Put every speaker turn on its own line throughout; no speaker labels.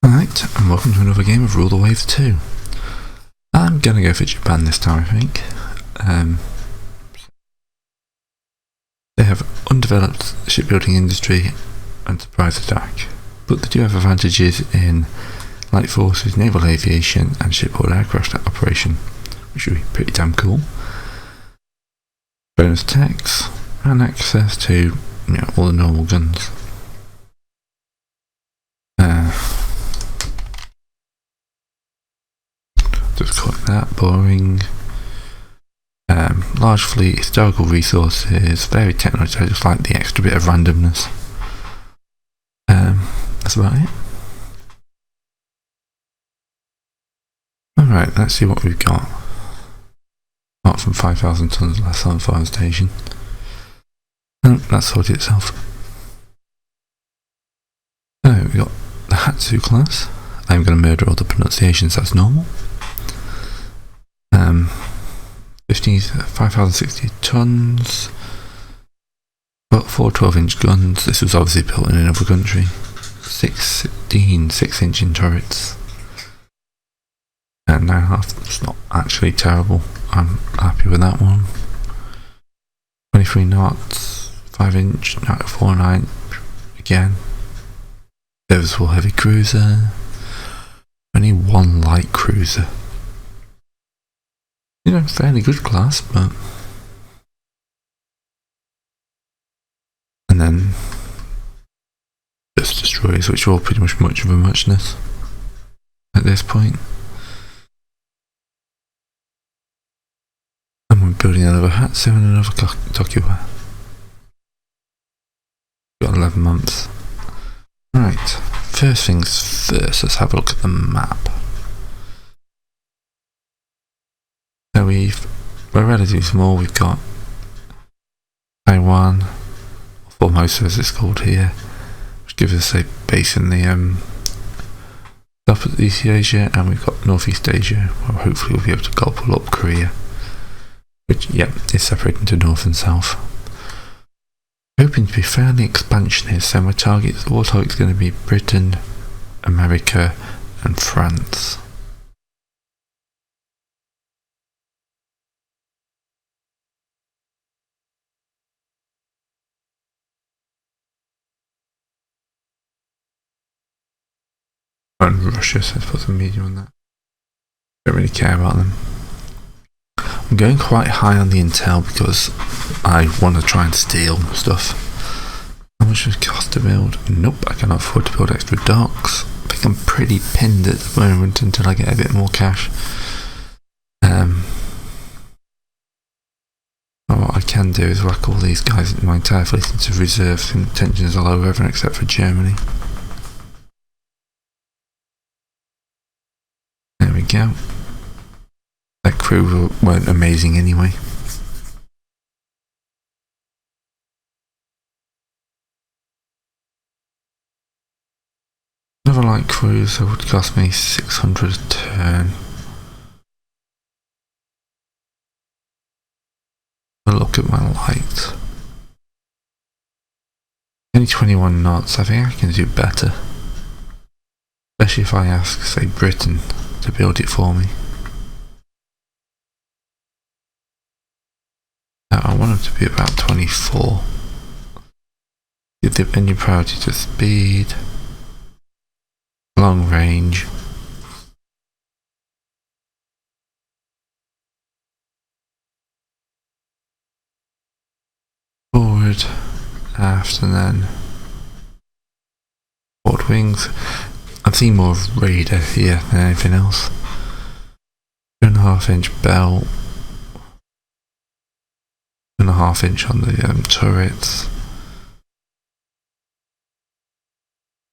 Alright, and welcome to another game of Rule the Waves 2. I'm gonna go for Japan this time, I think. They have undeveloped shipbuilding industry and surprise attack, but they do have advantages in light forces, naval aviation, and shipboard aircraft operation, which would be pretty damn cool. Bonus attacks, and access to all the normal guns. Just collect that, boring. Large fleet, historical resources, very technology, I just like the extra bit of randomness. That's about it. Alright, let's see what we've got. Apart from 5,000 tons less on fire station. That sorted itself. So we've got the Hanzo class. I'm going to murder all the pronunciations, that's normal. 5,060 tons. Got 4 12-inch guns. This was obviously built in another country. 16 6-inch turrets. And 9.5. It's not actually terrible. I'm happy with that one. 23 knots. 5-inch. 4.9. Again. Serviceable heavy cruiser. Only one light cruiser. Fairly good class, but... And then... just destroyers, which are all pretty much of a muchness at this point. And we're building another Hanzo and another Tokiwa. Got 11 months. Right, first things first, let's have a look at the map. So we're relatively small. We've got Taiwan, Formosa as it's called here, which gives us a base in the South East Asia, and we've got Northeast Asia. Well, hopefully we'll be able to gobble up Korea, which is separated into North and South. Hoping to be fairly expansionist, so my target's going to be Britain, America, and France. And Russia, so let's put some medium on that. Don't really care about them. I'm going quite high on the intel because I want to try and steal stuff. How much does it cost to build? Nope, I cannot afford to build extra docks. I think I'm pretty pinned at the moment until I get a bit more cash. What I can do is whack all these guys into my entire fleet into reserves and tensions all over everyone except for Germany. There we go. That crew weren't amazing anyway. Another light cruiser would cost me 600 a turn. Look at my light. Only 21 knots. I think I can do better. Especially if I ask, say, Britain to build it for me. I want it to be about 24. Give the opinion priority to speed, long range, forward, aft, and then forward wings. I'm seeing more of radar here than anything else. 2.5-inch belt, 2.5-inch on the turrets.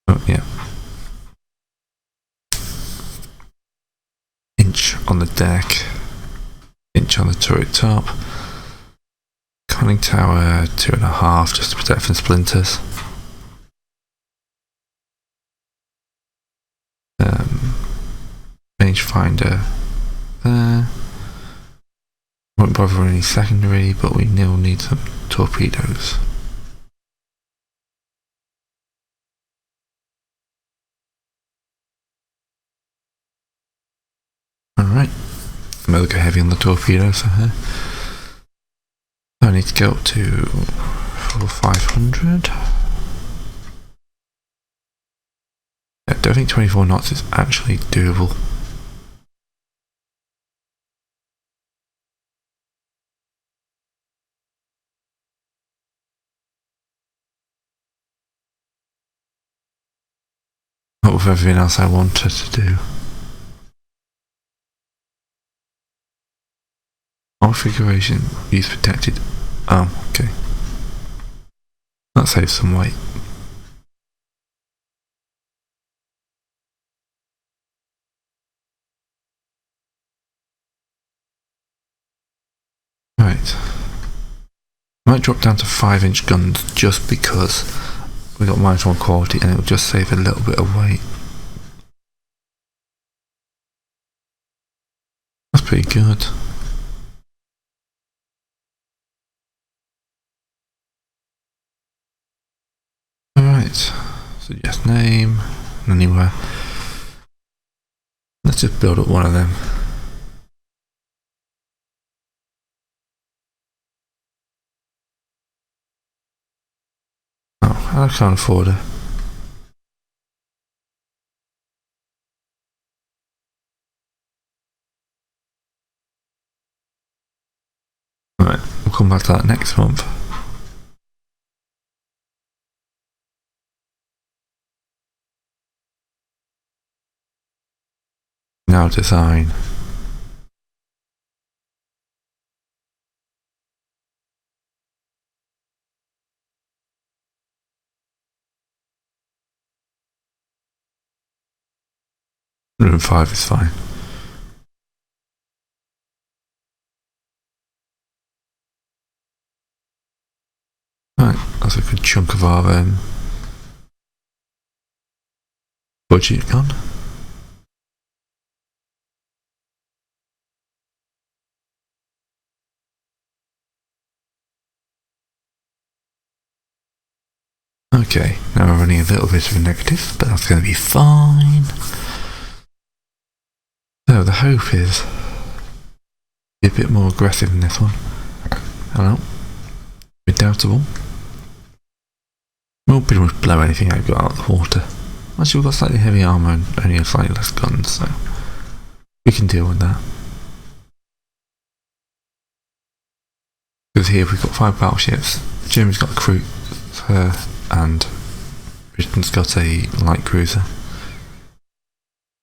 Oh yeah. Inch on the deck, inch on the turret top. Conning tower 2.5 just to protect from splinters. Rangefinder there. Won't bother any secondary, but we will need some torpedoes. Alright. Maybe we'll go heavy on the torpedoes for her. I need to go up to 500. I don't think 24 knots is actually doable. Not with everything else I wanted to do. Configuration, use protected. Oh, okay. That saves some weight. Right. Might drop down to 5-inch guns just because we got -1 quality and it will just save a little bit of weight. That's pretty good. Alright. Suggest name. Anywhere. Let's just build up one of them. Oh, I can't afford her. Right, we'll come back to that next month. Now design. Room 5 is fine. Right, that's a good chunk of our budget gone. Okay, now we're running a little bit of a negative, but that's going to be fine. So the hope is be a bit more aggressive in this one. Hello. Redoubtable. We'll pretty much blow anything I've got out of the water. Actually, we've got slightly heavy armour and only slightly less guns, so we can deal with that. Because here we've got 5 battleships. Germany's got a cruiser and Britain's got a light cruiser.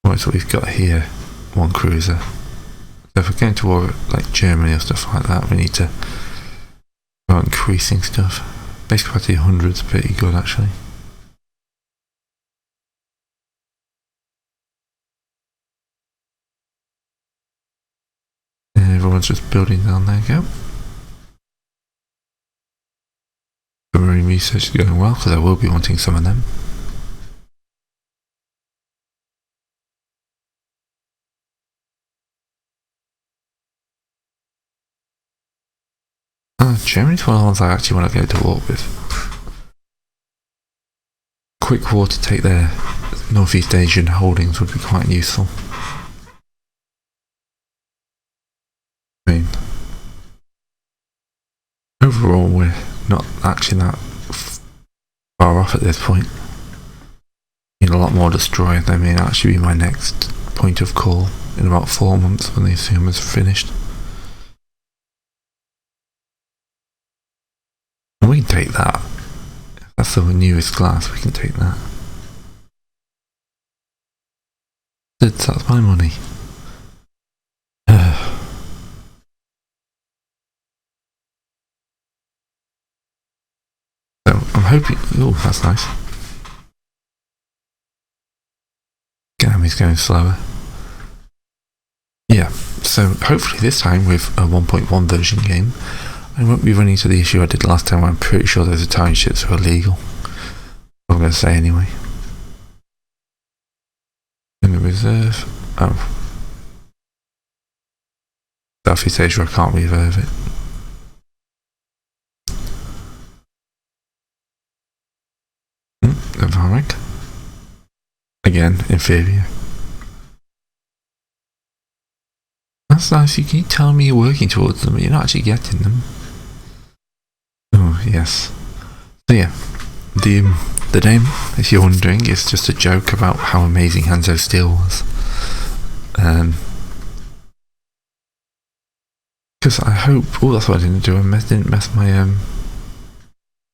Right, so we've got here 1 cruiser. So if we're going to war with like Germany or stuff like that, we need to start increasing stuff. Base capacity 100 is pretty good actually. And everyone's just building down there, go. The marine research is going well because I will be wanting some of them. Germany's one of the ones I actually want to go to war with. Quick war to take their Northeast Asian holdings would be quite useful. I mean, overall we're not actually that far off at this point. Need a lot more destroyer. They may actually be my next point of call in about 4 months when the assumers are finished. And we can take that. If that's the newest class, we can take that. That's my money. So I'm hoping. Oh, that's nice. He's going slower. Yeah, so hopefully this time with a 1.1 version game, I won't be running into the issue I did last time where I'm pretty sure those Italian ships are illegal. I'm going to say anyway. In the reserve. Oh. Southeast Asia, I can't reserve it. Varag. Again, inferior. that's nice. You keep telling me you're working towards them, but you're not actually getting them. Oh, yes. So yeah, the name, if you're wondering, is just a joke about how amazing Hanzo Steel was. Because I hope... Oh, that's what I didn't do. I didn't mess my...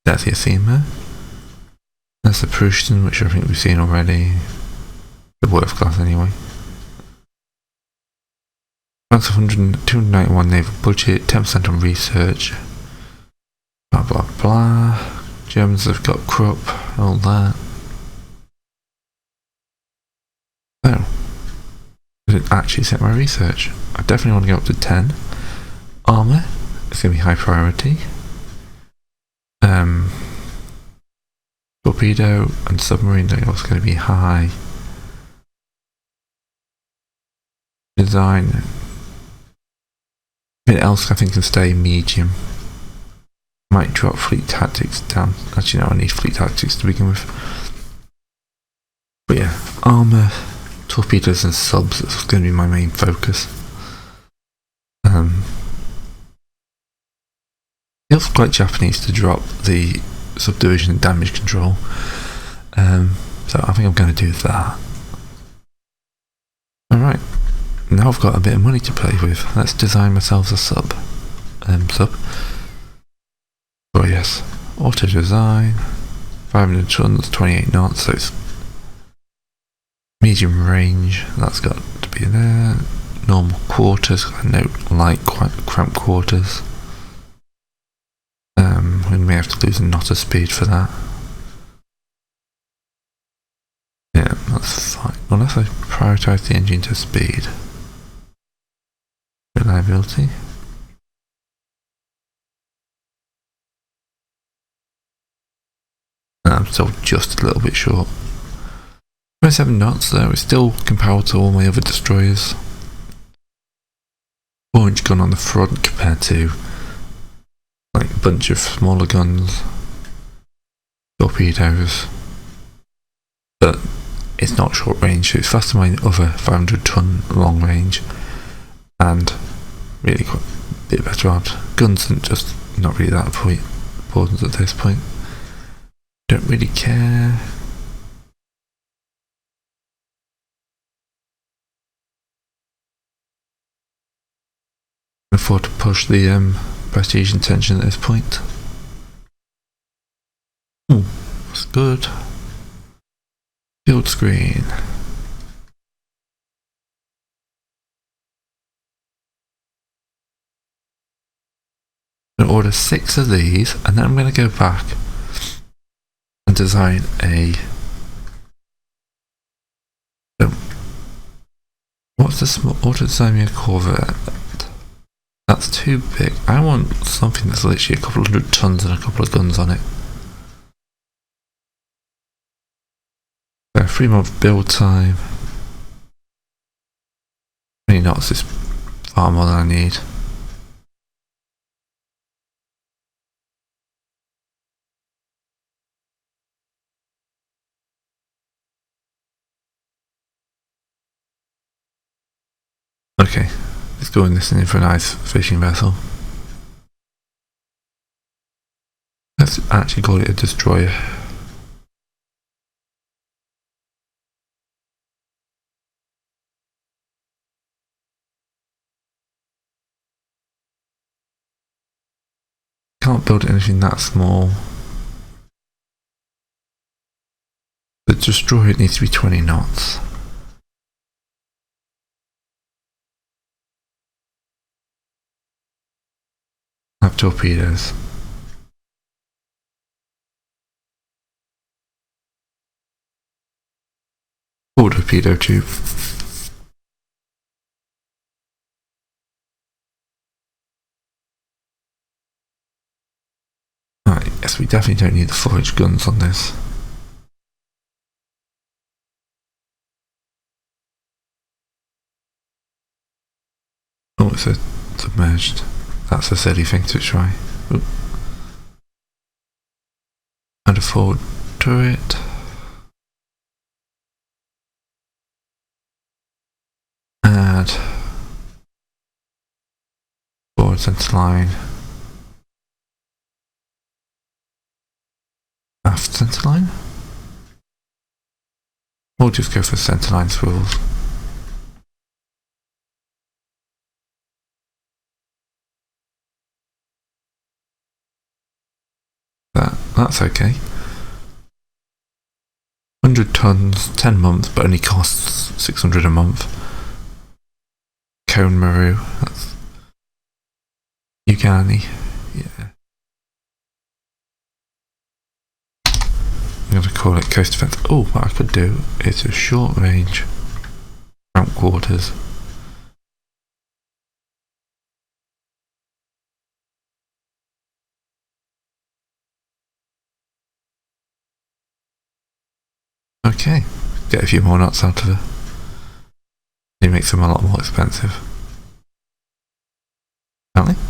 That's the theme there. That's the Prussian, which I think we've seen already. The worth class anyway. That's 291 naval budget, 10% on research. Blah blah blah. Germans have got Krupp, all that. Oh. I didn't actually set my research. I definitely want to go up to 10. Armour is going to be high priority. Torpedo and submarine are also going to be high. Design. Anything else I think can stay medium. Might drop fleet tactics down. Actually, no, I need fleet tactics to begin with. But yeah, armour, torpedoes and subs is going to be my main focus. It feels quite Japanese to drop the subdivision and damage control. So I think I'm going to do that. Alright, now I've got a bit of money to play with. Let's design myself a sub. Oh yes, auto design, 500 tons, 28 knots, so it's medium range, that's got to be there. Normal quarters, I know, like quite cramped quarters. We may have to lose a knot of speed for that. Yeah, that's fine. Unless I prioritise the engine to speed. Reliability. I'm still just a little bit short. 27 knots though, it's still comparable to all my other destroyers. 4-inch gun on the front compared to like a bunch of smaller guns, torpedoes, but it's not short range, so it's faster than my other 500 ton long range and really quite a bit better armed. Guns are just not really that important at this point. Don't really care. Afford to push the prestige and tension at this point. Ooh, that's good. Field screen. I'm going to order 6 of these, and then I'm going to go back and design a... what's the small... auto design me a Corvette. That's too big. I want something that's literally a couple 100 tons and a couple of guns on it. 3-month build time. 20 knots is far more than I need. Okay, let's go in this in for a nice fishing vessel. Let's actually call it a destroyer. Can't build anything that small. The destroyer needs to be 20 knots. Have torpedoes. Or torpedo tube. Right, yes, we definitely don't need the 4-inch guns on this. Oh, it's a submerged. That's a silly thing to try. Oop. And a forward turret. Add centre line. Aft centre line? We'll just go for centre line swivels. That's okay. 100 tons, 10 months, but only costs 600 a month. Cone Maru, that's Ugani, yeah. I'm going to call it coast defence. Oh, what I could do is a short range front quarters. Okay, get a few more knots out of her. It makes them a lot more expensive. Apparently.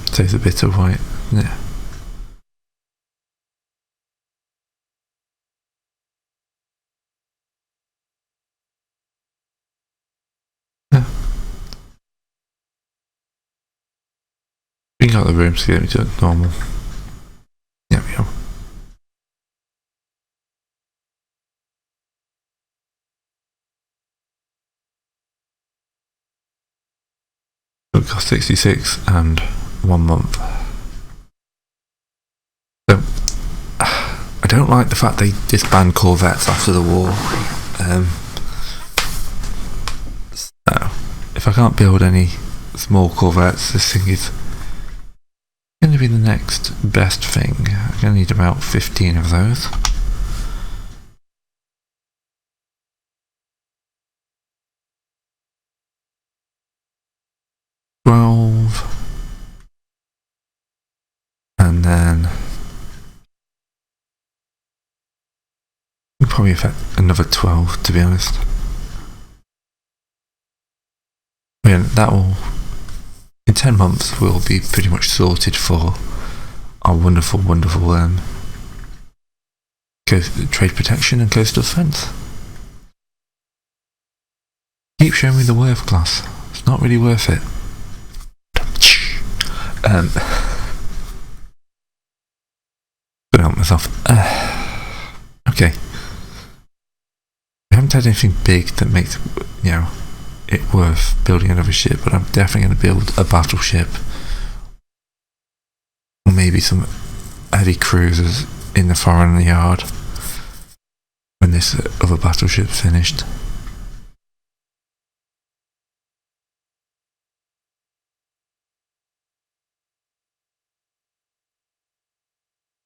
Saves a bit of white, yeah. Yeah. Bring out the rooms to get me to normal. There we go. It cost 66 and 1 month. So, I don't like the fact they disband corvettes after the war. So, if I can't build any small corvettes, this thing is going to be the next best thing. I'm going to need about 15 of those. And then we'll probably affect another 12, to be honest. Yeah, that will, in 10 months, we'll be pretty much sorted for our wonderful trade protection and coastal defence. Keep showing me the worth class. It's not really worth it. Couldn't help myself. Okay. I haven't had anything big that makes, it worth building another ship, but I'm definitely going to build a battleship. Or maybe some heavy cruisers in the foreign yard when this other battleship's finished.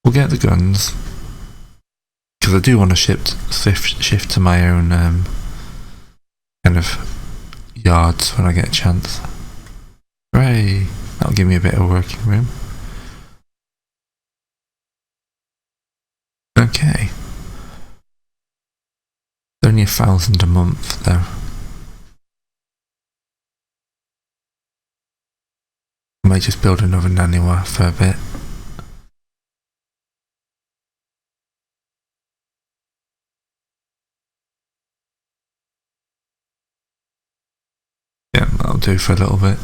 We'll get the guns, because I do want to shift to my own kind of yards when I get a chance. Hooray! That'll give me a bit of working room. Okay. It's only 1,000 a month though. I might just build another Naniwa for a bit. Yeah, that'll do for a little bit.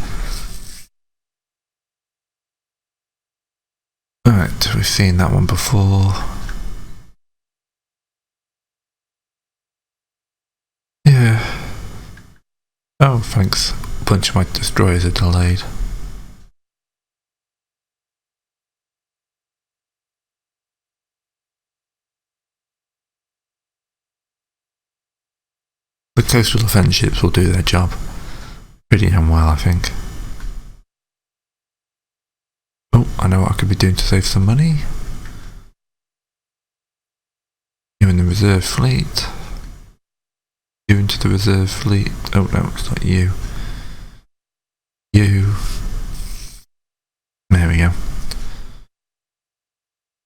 Alright, we've seen that one before. Yeah. Oh, thanks. A bunch of my destroyers are delayed. The coastal defence ships will do their job pretty damn well, I think. Oh, I know what I could be doing to save some money. You in the reserve fleet. You into the reserve fleet. Oh no, it's not you. You. There we go.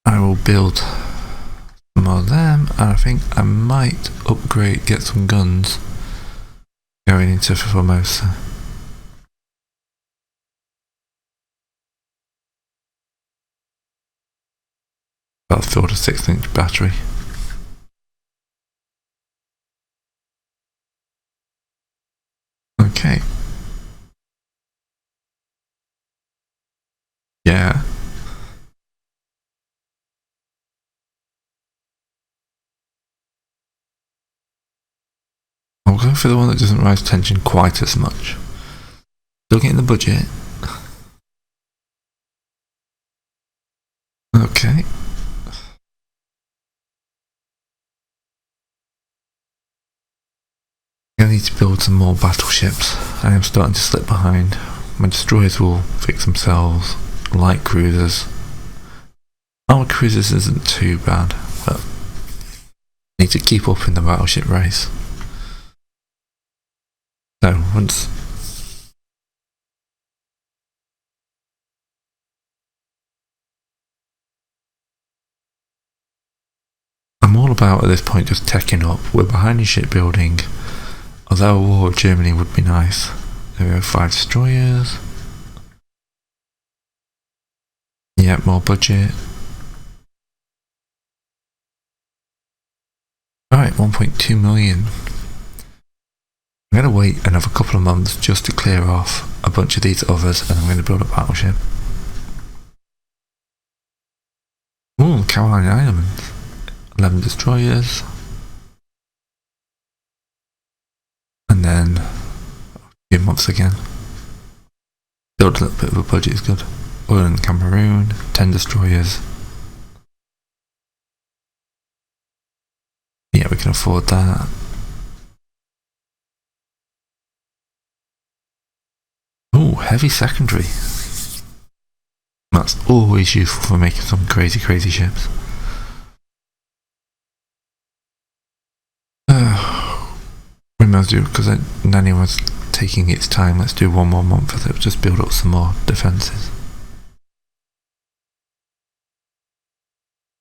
I will build some more of them, and I think I might get some guns going into Formosa. I'll build a 6-inch battery. Okay. Yeah. I'll go for the one that doesn't rise tension quite as much. Still getting the budget. Okay. I need to build some more battleships. I am starting to slip behind. My destroyers will fix themselves. Light cruisers. Armored cruisers isn't too bad, but I need to keep up in the battleship race. So once I'm all about at this point just teching up. We're behind in shipbuilding. Although a war with Germany would be nice. There we go, 5 destroyers. Yeah, more budget. Alright, 1.2 million. I'm going to wait another couple of months just to clear off a bunch of these others, and I'm going to build a battleship. Ooh, Caroline Islands. 11 destroyers. And then a few months again. Build a little bit of a budget is good. Oil in Cameroon, 10 destroyers. Yeah, we can afford that. Ooh, heavy secondary. That's always useful for making some crazy ships. We must do, because Nanny was taking its time. Let's do one more month with it, just build up some more defences.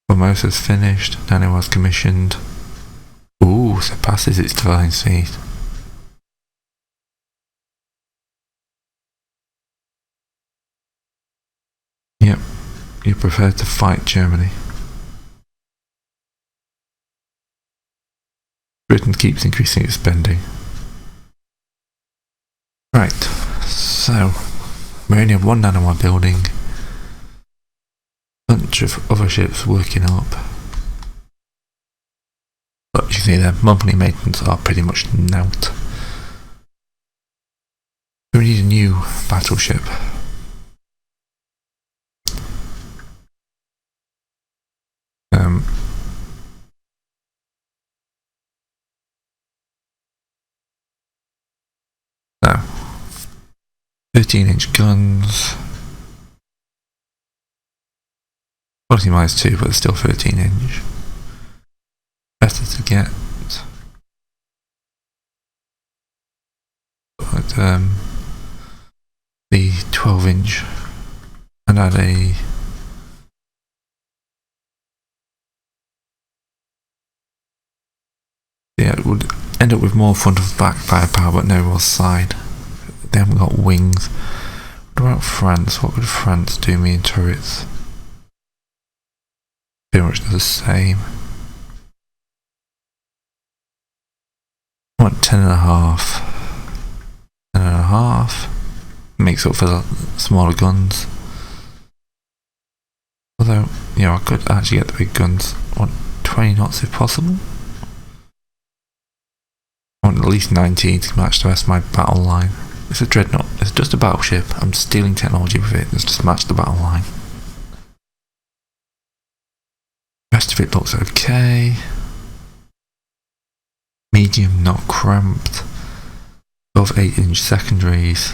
Formosa's finished, Nanny was commissioned. Ooh, surpasses its divine speed. Yep, you prefer to fight Germany. Britain keeps increasing its spending. Right, so we only have one Nanowar building, bunch of other ships working up. But you can see their monthly maintenance are pretty much nout. We need a new battleship. So 13-inch guns. Quality minus 2, but it's still 13-inch. Better to get. But the 12-inch and add a it would end up with more front of back firepower but no more side. They haven't got wings. What about France? What would France do me in turrets? Pretty much the same. I want 10.5. 10.5 makes up for the smaller guns. Although, you know, I could actually get the big guns. I want 20 knots if possible. I want at least 19 to match the rest of my battle line. It's a dreadnought. It's just a battleship. I'm stealing technology with it. Let's just match the battle line. The rest of it looks okay. Medium, not cramped. Above 8-inch secondaries.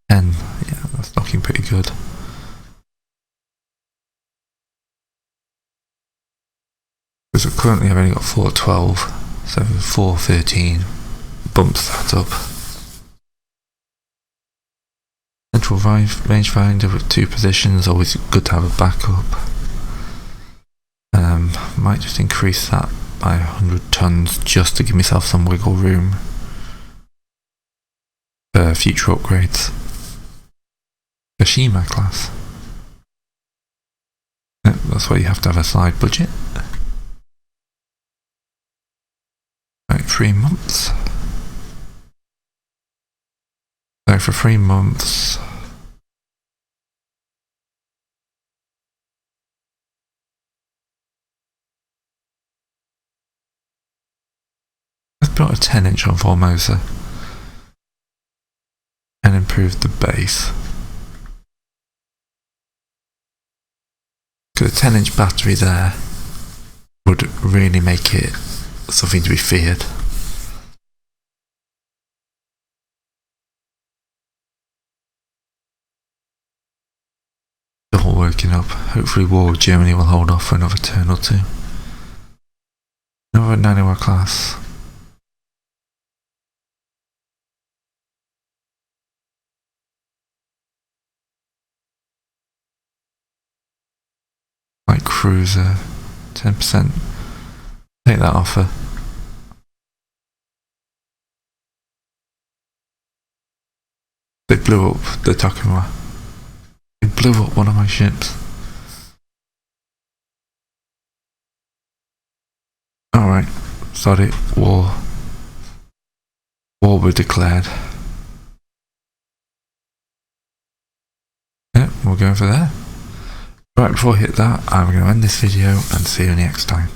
10. Yeah, that's looking pretty good. Because currently I've only got 412, so 413 bumps that up. Central rangefinder with 2 positions, always good to have a backup. Might just increase that by 100 tons just to give myself some wiggle room for future upgrades. Kashima class. Yep, that's why you have to have a side budget. Right, 3 months. So for 3 months, let's put a 10-inch on Formosa and improve the base. Because a 10-inch battery there would really make it something to be feared. All working up. Hopefully War with Germany will hold off for another turn or two. Another nano class. Like cruiser, 10%. Take that offer. They blew up the Takuma. They blew up one of my ships. Alright, sorry, war. War were declared. Yeah, we're going for there. Right, before I hit that, I'm going to end this video and see you next time.